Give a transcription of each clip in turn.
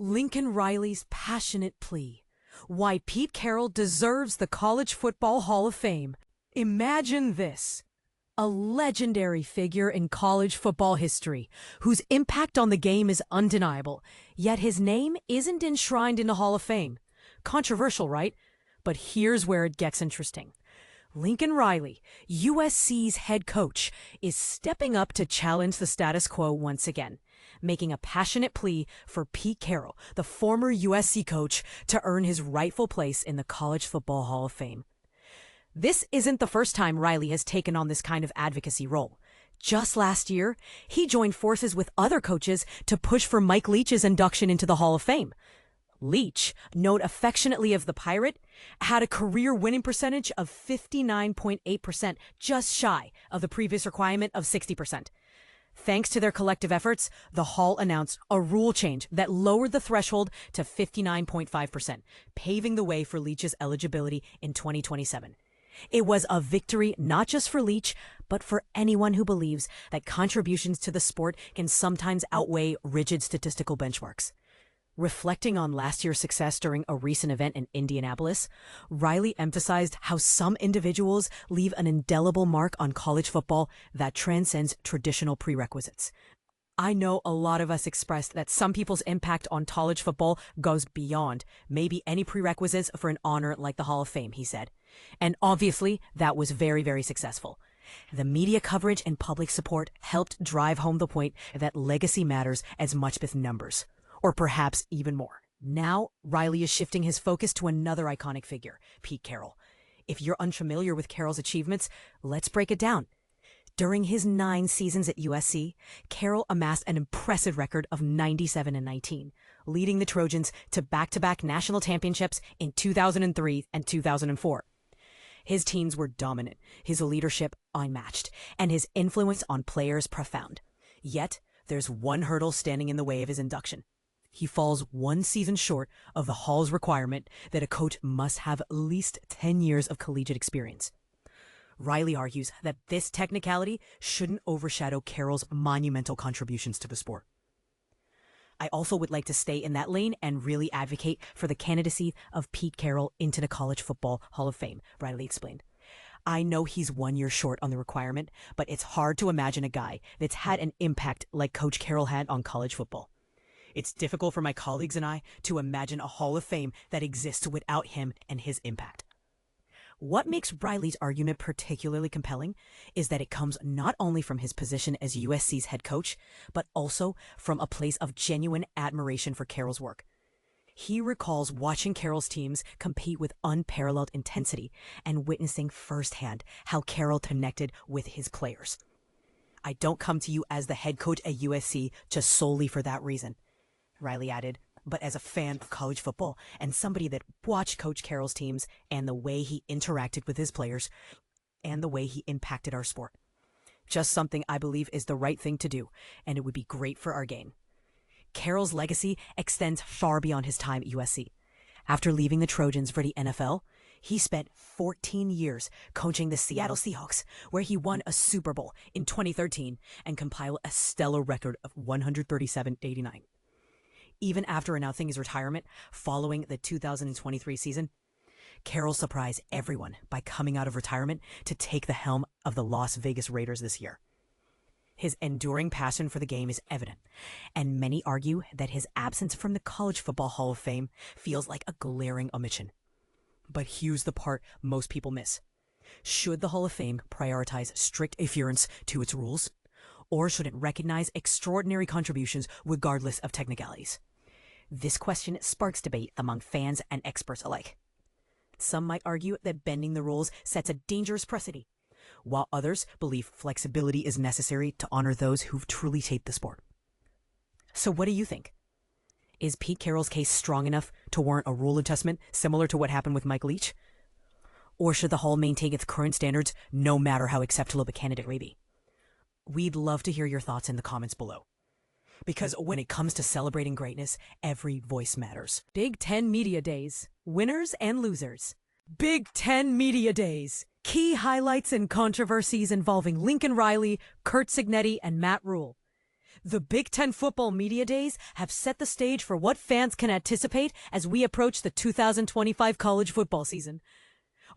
Lincoln Riley's passionate plea. Why Pete Carroll deserves the College Football Hall of Fame. Imagine this. A legendary figure in college football history, whose impact on the game is undeniable, yet his name isn't enshrined in the Hall of Fame. Controversial, right? But here's where it gets interesting. Lincoln Riley, USC's head coach, is stepping up to challenge the status quo once again, making a passionate plea for Pete Carroll, the former USC coach, to earn his rightful place in the College Football Hall of Fame. This isn't the first time Riley has taken on this kind of advocacy role. Just last year, he joined forces with other coaches to push for Mike Leach's induction into the Hall of Fame. Leach, known affectionately as the Pirate, had a career winning percentage of 59.8%, just shy of the previous requirement of 60%. Thanks to their collective efforts, the Hall announced a rule change that lowered the threshold to 59.5%, paving the way for Leach's eligibility in 2027. It was a victory not just for Leach, but for anyone who believes that contributions to the sport can sometimes outweigh rigid statistical benchmarks. Reflecting on last year's success during a recent event in Indianapolis, Riley emphasized how some individuals leave an indelible mark on college football that transcends traditional prerequisites. I know a lot of us expressed that some people's impact on college football goes beyond maybe any prerequisites for an honor like the Hall of Fame, he said. And obviously, that was very, very successful. The media coverage and public support helped drive home the point that legacy matters as much as numbers. Or perhaps even more. Now, Riley is shifting his focus to another iconic figure, Pete Carroll. If you're unfamiliar with Carroll's achievements, let's break it down. During his 9 seasons at USC, Carroll amassed an impressive record of 97-19, leading the Trojans to back-to-back national championships in 2003 and 2004. His teams were dominant, his leadership unmatched, and his influence on players profound. Yet, there's one hurdle standing in the way of his induction. He falls 1 season short of the Hall's requirement that a coach must have at least 10 years of collegiate experience. Riley argues that this technicality shouldn't overshadow Carroll's monumental contributions to the sport. I also would like to stay in that lane and really advocate for the candidacy of Pete Carroll into the College Football Hall of Fame, Riley explained. I know he's 1 year short on the requirement, but it's hard to imagine a guy that's had an impact like Coach Carroll had on college football. It's difficult for my colleagues and I to imagine a Hall of Fame that exists without him and his impact. What makes Riley's argument particularly compelling is that it comes not only from his position as USC's head coach, but also from a place of genuine admiration for Carroll's work. He recalls watching Carroll's teams compete with unparalleled intensity and witnessing firsthand how Carroll connected with his players. I don't come to you as the head coach at USC just solely for that reason, Riley added, but as a fan of college football and somebody that watched Coach Carroll's teams and the way he interacted with his players and the way he impacted our sport. Just something I believe is the right thing to do, and it would be great for our game. Carroll's legacy extends far beyond his time at USC. After leaving the Trojans for the NFL, he spent 14 years coaching the Seattle Seahawks, where he won a Super Bowl in 2013 and compiled a stellar record of 137-89. Even after announcing his retirement following the 2023 season, Carroll surprised everyone by coming out of retirement to take the helm of the Las Vegas Raiders this year. His enduring passion for the game is evident, and many argue that his absence from the College Football Hall of Fame feels like a glaring omission. But here's the part most people miss. Should the Hall of Fame prioritize strict adherence to its rules, or should it recognize extraordinary contributions regardless of technicalities? This question sparks debate among fans and experts alike. Some might argue that bending the rules sets a dangerous precedent, while others believe flexibility is necessary to honor those who've truly shaped the sport. So what do you think? Is Pete Carroll's case strong enough to warrant a rule adjustment similar to what happened with Mike Leach? Or should the Hall maintain its current standards no matter how acceptable the candidate may be? We'd love to hear your thoughts in the comments below. Because when it comes to celebrating greatness, every voice matters. Big Ten Media Days. Winners and losers. Big Ten Media Days. Key highlights and controversies involving Lincoln Riley, Curt Cignetti, and Matt Rule. The Big Ten football media days have set the stage for what fans can anticipate as we approach the 2025 college football season.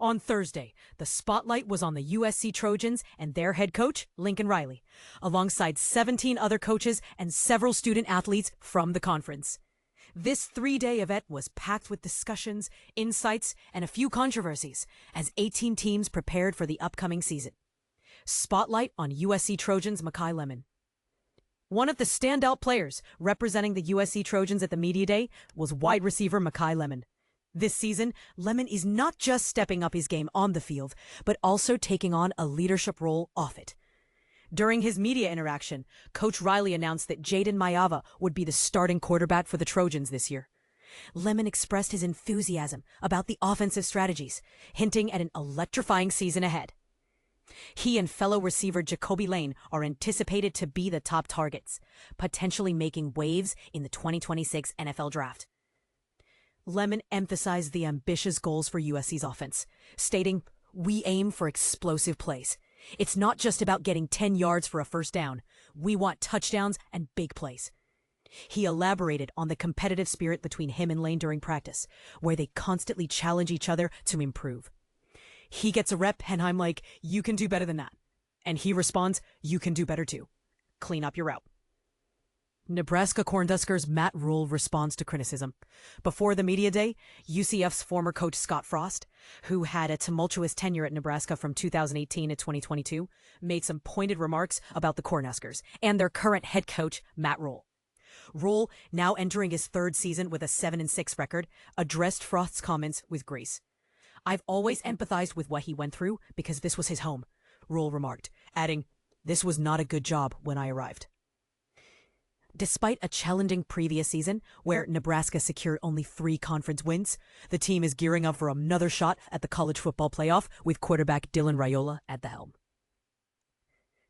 On Thursday, the spotlight was on the USC Trojans and their head coach, Lincoln Riley, alongside 17 other coaches and several student athletes from the conference. This three-day event was packed with discussions, insights, and a few controversies as 18 teams prepared for the upcoming season. Spotlight on USC Trojans Makai Lemon. One of the standout players representing the USC Trojans at the media day was wide receiver Makai Lemon. This season, Lemon is not just stepping up his game on the field, but also taking on a leadership role off it. During his media interaction, Coach Riley announced that Jaden Mayava would be the starting quarterback for the Trojans this year. Lemon expressed his enthusiasm about the offensive strategies, hinting at an electrifying season ahead. He and fellow receiver Jacoby Lane are anticipated to be the top targets, potentially making waves in the 2026 NFL Draft. Lemon emphasized the ambitious goals for USC's offense, stating, "We aim for explosive plays. It's not just about getting 10 yards for a first down. We want touchdowns and big plays." He elaborated on the competitive spirit between him and Lane during practice, where they constantly challenge each other to improve. He gets a rep and I'm like, "You can do better than that." And he responds, "You can do better too. Clean up your route." Nebraska Cornhuskers Matt Rule responds to criticism. Before the media day, UCF's former coach Scott Frost, who had a tumultuous tenure at Nebraska from 2018 to 2022, made some pointed remarks about the Cornhuskers and their current head coach, Matt Rule. Rule, now entering his third season with a 7-6 record, addressed Frost's comments with grace. "I've always empathized with what he went through because this was his home," Rule remarked, adding, "This was not a good job when I arrived." Despite a challenging previous season, where Nebraska secured only 3 conference wins, the team is gearing up for another shot at the college football playoff with quarterback Dylan Raiola at the helm.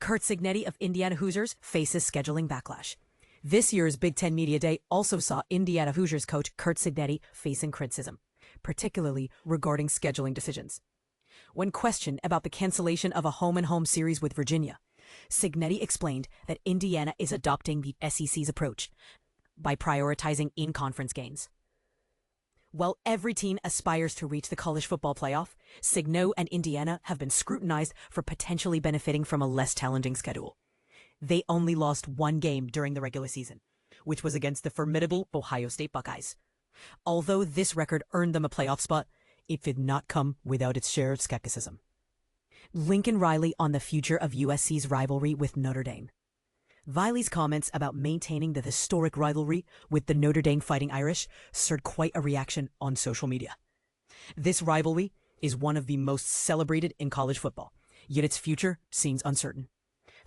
Curt Cignetti of Indiana Hoosiers faces scheduling backlash. This year's Big Ten Media Day also saw Indiana Hoosiers coach Curt Cignetti facing criticism, particularly regarding scheduling decisions. When questioned about the cancellation of a home-and-home series with Virginia, Cignetti explained that Indiana is adopting the SEC's approach by prioritizing in-conference gains. While every team aspires to reach the college football playoff, Cignetti and Indiana have been scrutinized for potentially benefiting from a less challenging schedule. They only lost 1 game during the regular season, which was against the formidable Ohio State Buckeyes. Although this record earned them a playoff spot, it did not come without its share of skepticism. Lincoln Riley on the future of USC's rivalry with Notre Dame. Riley's comments about maintaining the historic rivalry with the Notre Dame Fighting Irish stirred quite a reaction on social media. This rivalry is one of the most celebrated in college football, yet its future seems uncertain.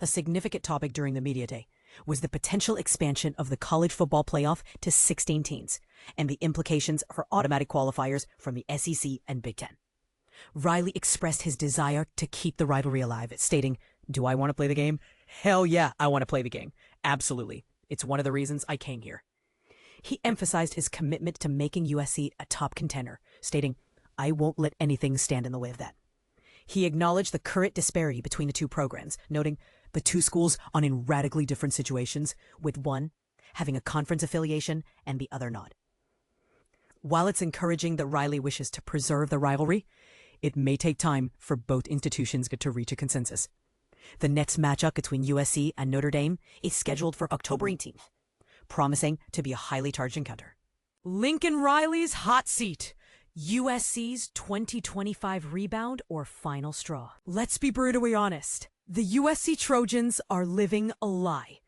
A significant topic during the media day was the potential expansion of the college football playoff to 16 teams and the implications for automatic qualifiers from the SEC and Big Ten. Riley expressed his desire to keep the rivalry alive, stating, "Do I want to play the game? Hell yeah, I want to play the game. Absolutely. It's one of the reasons I came here." He emphasized his commitment to making USC a top contender, stating, "I won't let anything stand in the way of that." He acknowledged the current disparity between the two programs, noting the two schools are in radically different situations, with one having a conference affiliation and the other not. While it's encouraging that Riley wishes to preserve the rivalry, it may take time for both institutions to reach a consensus. The next matchup between USC and Notre Dame is scheduled for October 18th, promising to be a highly charged encounter. Lincoln Riley's hot seat. USC's 2025 rebound or final straw. Let's be brutally honest. The USC Trojans are living a lie.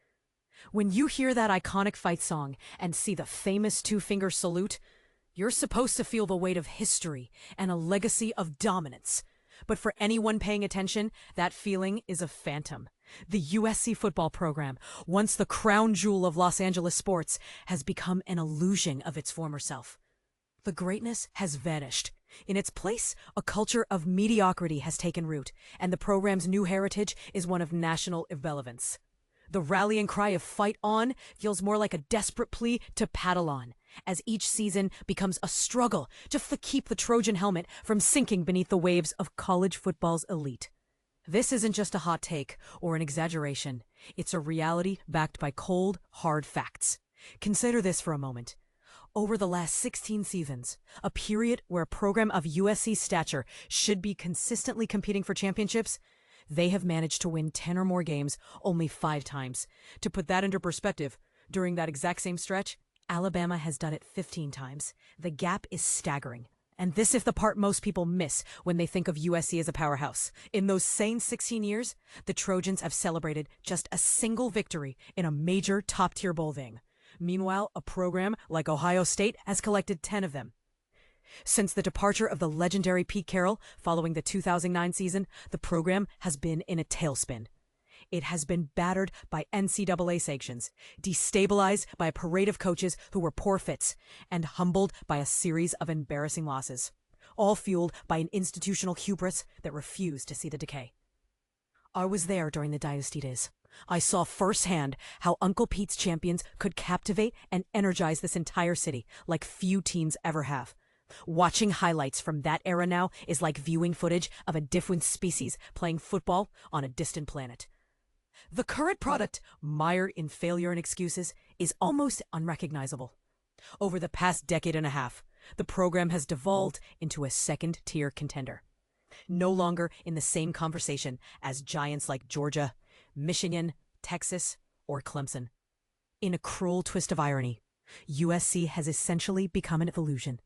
When you hear that iconic fight song and see the famous 2-finger salute, you're supposed to feel the weight of history and a legacy of dominance. But for anyone paying attention, that feeling is a phantom. The USC football program, once the crown jewel of Los Angeles sports, has become an illusion of its former self. The greatness has vanished. In its place, a culture of mediocrity has taken root, and the program's new heritage is one of national irrelevance. The rallying cry of "fight on" feels more like a desperate plea to paddle on, as each season becomes a struggle just to keep the Trojan helmet from sinking beneath the waves of college football's elite. This isn't just a hot take or an exaggeration. It's a reality backed by cold, hard facts. Consider this for a moment. Over the last 16 seasons, a period where a program of USC's stature should be consistently competing for championships, they have managed to win 10 or more games only 5 times. To put that into perspective, during that exact same stretch, Alabama has done it 15 times. The gap is staggering. And this is the part most people miss when they think of USC as a powerhouse. In those same 16 years, the Trojans have celebrated just a single victory in a major top-tier bowl game. Meanwhile, a program like Ohio State has collected 10 of them. Since the departure of the legendary Pete Carroll following the 2009 season, the program has been in a tailspin. It has been battered by NCAA sanctions, destabilized by a parade of coaches who were poor fits, and humbled by a series of embarrassing losses, all fueled by an institutional hubris that refused to see the decay. I was there during the dynasty days. I saw firsthand how Uncle Pete's champions could captivate and energize this entire city like few teams ever have. Watching highlights from that era now is like viewing footage of a different species playing football on a distant planet. The current product, mired in failure and excuses, is almost unrecognizable. Over the past decade and a half, the program has devolved into a second-tier contender. No longer in the same conversation as giants like Georgia, Michigan, Texas, or Clemson. In a cruel twist of irony, USC has essentially become an illusion,